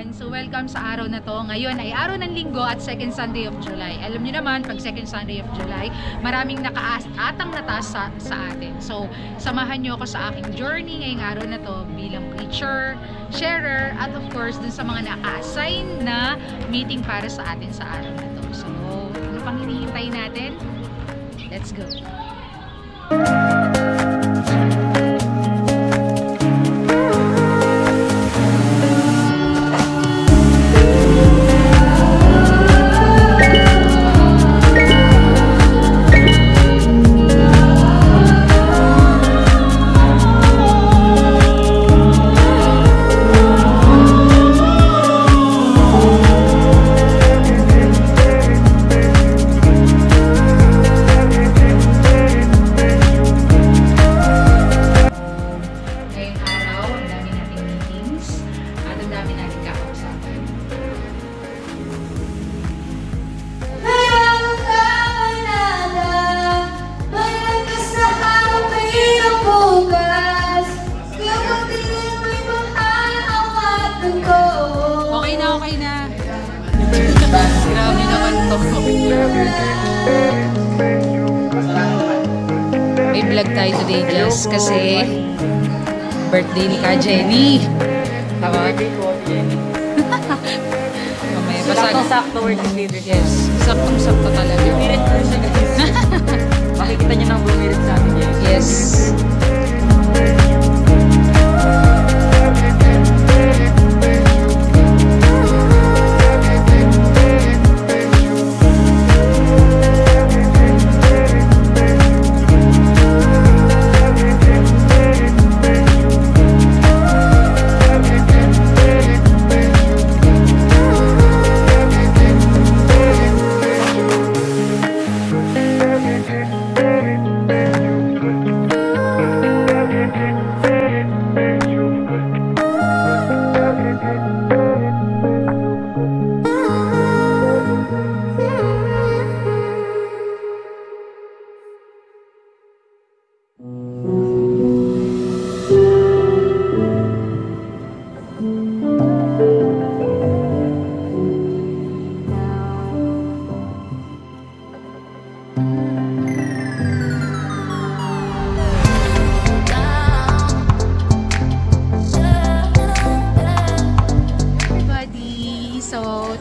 everyone! So welcome sa araw na to. Ngayon ay araw ng Linggo at second Sunday of July. Alam niyo naman, pag second Sunday of July, maraming nakaatang na task sa atin. So samahan niyo ako sa aking journey ngayong araw na to bilang preacher, sharer, at of course dun sa mga naka-assign na meeting para sa atin sa araw na to. So ano pang hinihintay natin? Let's go! Grabe naman to. May vlog tayo today, Jess, kasi birthday ni Ka Jenny. Tama? Mamaya, saktong-sakto word is favorite. Yes, saktong-sakto talaga. Bumirit ko siya, guys. Makikita niyo nang bumirit sa atin, Jess. Yes.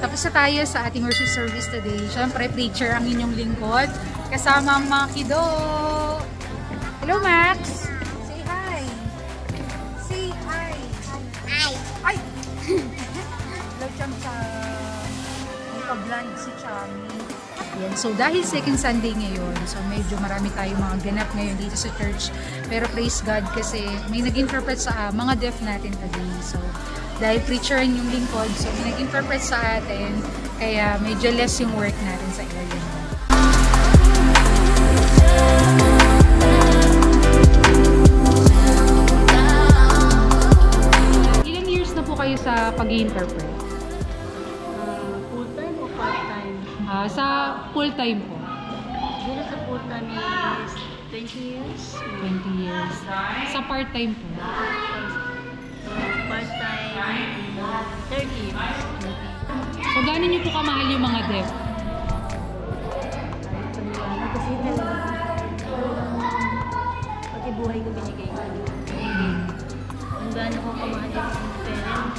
Tapos na tayo sa ating worship service today. Siyempre, preacher ang inyong lingkod. Kasama ang mga kido. Hello, Max! Say hi! Say hi! Hi! Ay! Hello, Chamcha! Naka-blind si Chami. Yan. So, dahil second Sunday ngayon, so medyo marami tayong mga ganap ngayon dito sa church. Pero praise God kasi may nag-interpret sa mga deaf natin today. So, dahil preacher yung lingkod, so may nag-interpret sa atin, kaya medyo less yung work natin sa area mo. Ilang years na po kayo sa pag-i-interpret? Full-time o part-time? Sa full-time po. Siguro sa full-time is 20 years. 20 years. Sa part-time po? Part-time, 30 years. So, gano'n niyo po kamahal yung mga deaf? Kasi pati buhay ko binigay ko. Kung gaano ko kamahal yung parent,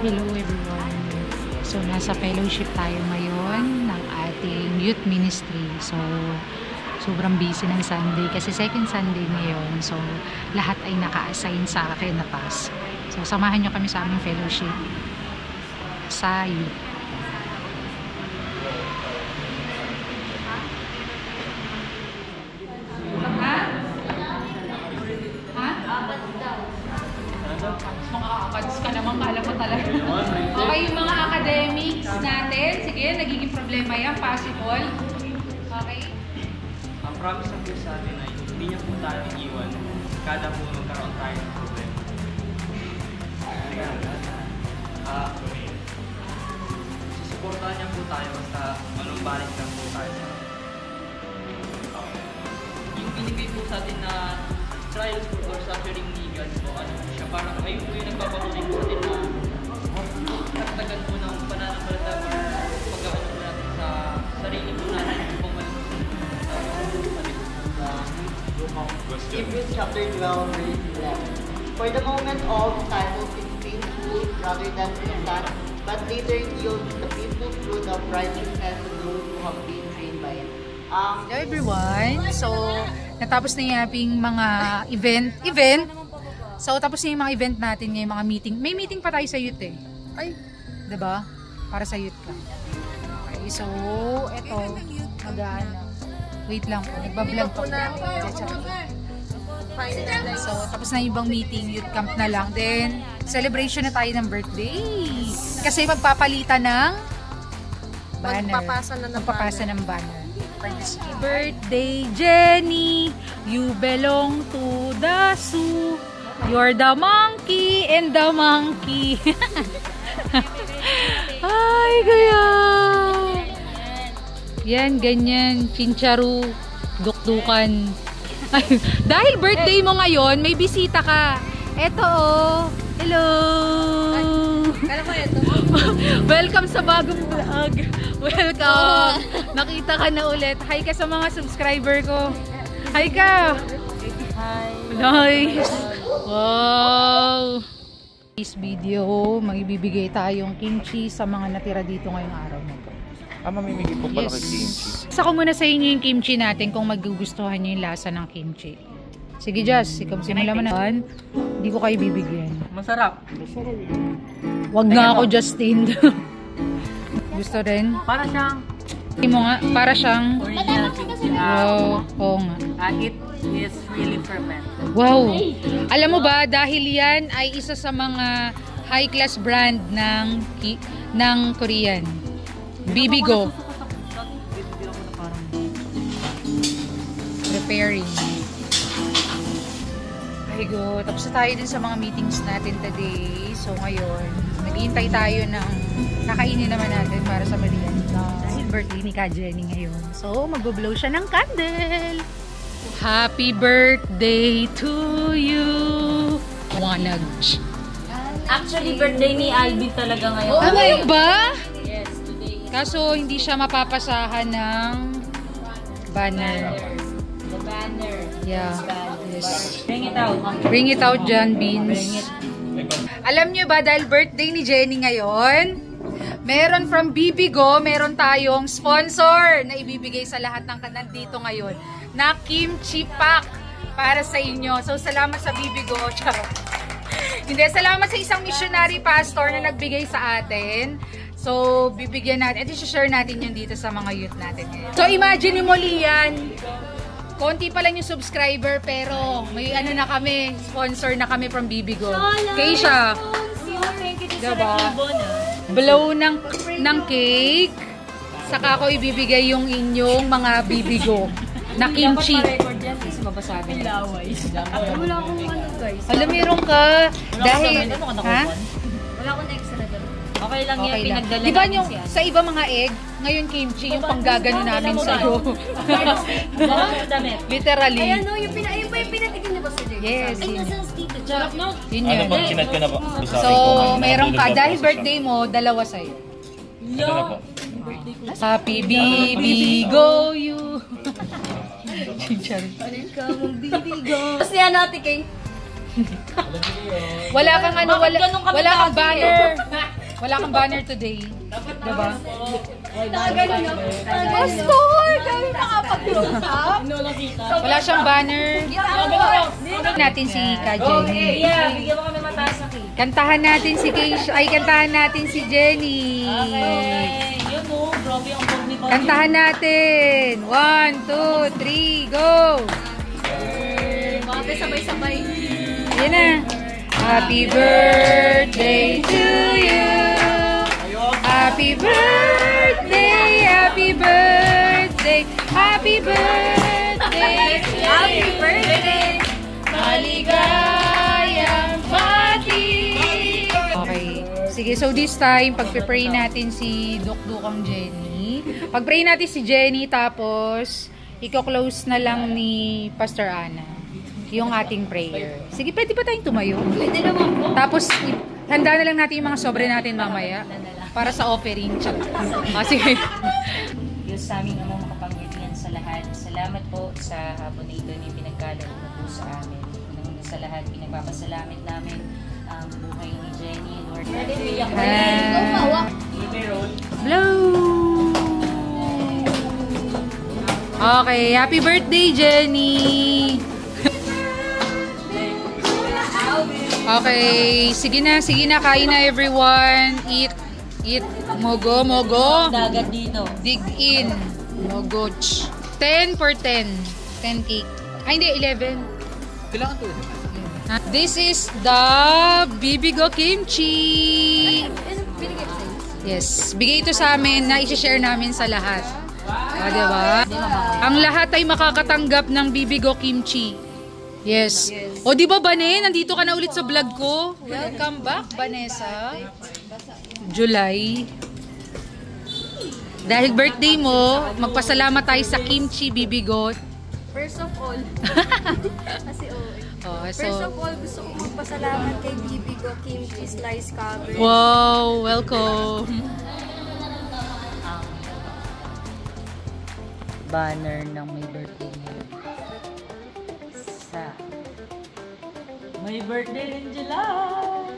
Hello everyone. So nasa fellowship tayo ngayon ng ating youth ministry. So sobrang busy ng Sunday kasi second Sunday ngayon. So lahat ay naka-assign sa akin na task. So samahan nyo kami sa aming fellowship sa youth. Ha? Makakapads ka naman, kala mo talaga. Okay, yung mga academics natin, sige, nagiging problema yan, possible. Okay? Ang promise ng Diyos sa atin ay hindi niya po tayo iiwan kada po magkaroon tayo ng problema. Susuportahan niya po tayo basta anong balik lang po tayo. Yung binigay po sa atin na trials po or suffering ni God po, ano po siya, parang ayun po yung nagpapakulit po sa atin na tagtagan po ng pananampalataya or pag-aano po natin sa sarili po natin kung Hebrews chapter 12, verse 11. For the moment, all disciples seem painful rather than pleasant, but later yield the peaceful fruit of righteousness to those who have been trained by it. Hello everyone! So, natapos na yung ating mga event. So, tapos na yung mga event natin ngayon, mga meeting. May meeting pa tayo sa youth eh. Ay, diba? Para sa youth ka. Okay, so, eto, mag-aana. Wait lang po, nagbablog po. So, tapos na yung ibang meeting, youth camp na lang. Then, celebration na tayo ng birthday. Kasi magpapalitan ng banner. Magpapasa ng banner. Birthday, Jenny! You belong to the zoo. You're the monkey and the monkey. Ay, kaya. Yan, ganyan. Chincharu, dukdukan. Dahil birthday mo ngayon, may bisita ka. Eto, oh. Hello! Kala mo ito? Welcome sa bagong vlog. Welcome! Nakita ka na ulit. Hi ka sa mga subscriber ko. Hi ka! Hi! Nice! Wow! This video, magbibigay tayong kimchi sa mga natira dito ngayong araw na ito. Mamimigay po pala kay kimchi. Isa ko muna sa inyo yung kimchi natin kung magugustuhan nyo yung lasa ng kimchi. Sige, Jess, ikaw simula mo na. Hindi ko kayo bibigyan. Masarap. Wag nga ako, Justin. Gusto rin? Para siyang Hindi mo nga, para siyang... original kimchi. Wow, oo nga. It is really fermented. Wow! Alam mo ba, dahil yan ay isa sa mga high-class brand ng Korean. Bibigo. Preparing. Very good. Tapos na tayo din sa mga meetings natin today. So ngayon, naghihintay tayo ng kakainin naman natin para sa merienda. Dahil birthday ni Ka Jenny ngayon. So mag-blow siya ng candle. Happy birthday to you. Wanag. Actually, birthday ni Alvin talaga ngayon. Oh, ngayon ba? Yes, today. Kaso hindi siya mapapasahan ng banner. The banner. Yeah. Yes. Bring it out. Bring it out dyan, Beans. Alam nyo ba, dahil birthday ni Jenny ngayon, meron from Bibigo, meron tayong sponsor na ibibigay sa lahat ng nandito ngayon na kimchi pack para sa inyo. So, salamat sa Bibigo. Hindi, salamat sa isang missionary pastor na nagbigay sa atin. So, bibigyan natin, at i-share natin yun dito sa mga youth natin ngayon. So, imagine mo, Lian, konti pa lang yung subscriber, pero may ano na kami, sponsor na kami from Bibigo. Keisha, diba? Blow ng cake, saka ko ibibigay yung inyong mga Bibigo na kimchi. Wala akong ano, guys. Alam, meron ka. Dahil, ha? Wala akong extra doon. Okay lang yan, Okay lang. pinagdala Di ba namin yung siya. sa iba mga egg, ngayon kimchi, yung panggagano namin sa'yo. Literally. Ayan o, yung pinatikin niyo ba sa Jay? Yes, Ay, yun. nasa dito. Charap no? Yun Ano yun. po, chinat ko na po. So, meron ka. Dahil birthday mo, dalawa sa'yo. Ito na po. Happy Bibigo you. Kasi yan natin kay... Wala kang ano, Bakit ganun kami wala kang dati? banner. Wala kang banner today. Diba? Pastor! Kami nakapag-close up. Wala siyang banner. Natin si Ka Jenny. Yeah, bigyan mo kami mataas na cake. Kantahan natin si Keisha. Ay, kantahan natin si Jenny. Okay. Yun o, grabe ang bog ni Bobby. Kantahan natin. 1, 2, 3, go! Bakit sabay-sabay? Sige na. Happy birthday to you. Happy birthday, happy birthday, happy birthday to you. Happy birthday. Maligayang pati. Okay. Sige, so this time, pag-pray natin si Dukdukang Jenny. Pag-pray natin si Jenny, tapos i-close na lang ni Pastor Ana yung ating prayer. Sige, pwede pa tayong tumayo? Pwede naman po. Tapos, handa na lang natin yung mga sobre natin mamaya para sa offering. Sige. Diyos sa aming amang makapangyarihan sa lahat. Salamat po sa hapon na ito na pinagkaloob mo po sa amin. Unang sa lahat, pinagpapasalamit namin ang buhay ni Jenny, Lord. Blow! Okay, happy birthday, Jenny! Okay, sige na, kain na everyone. Eat, mogo. Dagat dito. Dig in. Mogoch. 10 for 10. 10 cake. Ay, hindi, 11. Kailangan to. This is the Bibigo Kimchi. Yes, bigay ito sa amin na i-share namin sa lahat. Diba? Ang lahat ay makakatanggap ng Bibigo Kimchi. Yes. O di ba, Bane? Nandito ka na ulit sa vlog ko. Welcome back, Vanessa. July. Dahil birthday mo, magpasalamat tayo sa Kimchi Bibigo. First of all, kasi So, first of all, gusto kong magpasalamat kay Bibigo Kimchi Slice Cover. wow, welcome. Banner ng may birthday niya. Sa may birthday rin July.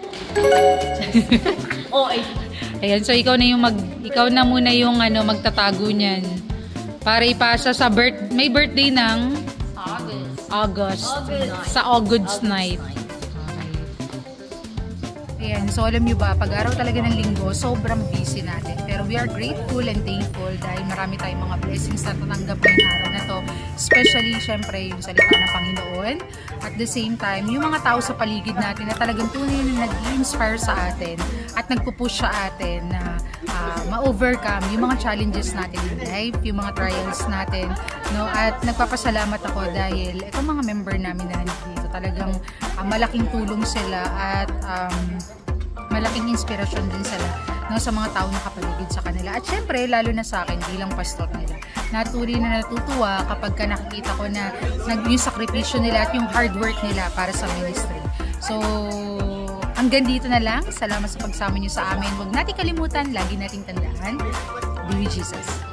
Ayan, so ikaw na muna yung magtatago niyan. Para ipasa sa may birthday ng August. Sa August night. Ayan, so alam nyo ba, pag-araw talaga ng linggo, sobrang busy natin. Pero we are grateful and thankful dahil marami tayong mga blessings na tatanggap ngayong araw na to. Especially, syempre, yung salita ng Panginoon. At the same time, yung mga tao sa paligid natin na talagang tunay na nag-inspire sa atin at nagpupush sa atin na ma-overcome yung mga challenges natin in life, yung mga trials natin. No? At nagpapasalamat ako dahil itong mga member namin na nandito, talagang malaking tulong sila at malaking inspirasyon din sila sa mga tao na kapaligid sa kanila. At syempre, lalo na sa akin bilang pastor nila. Natuloy na natutuwa kapag nakikita ko na yung sakripisyo nila at yung hard work nila para sa ministry. So, hanggang dito na lang. Salamat sa pagsama nyo sa amin. Huwag natin kalimutan, lagi nating tandaan. Be with Jesus.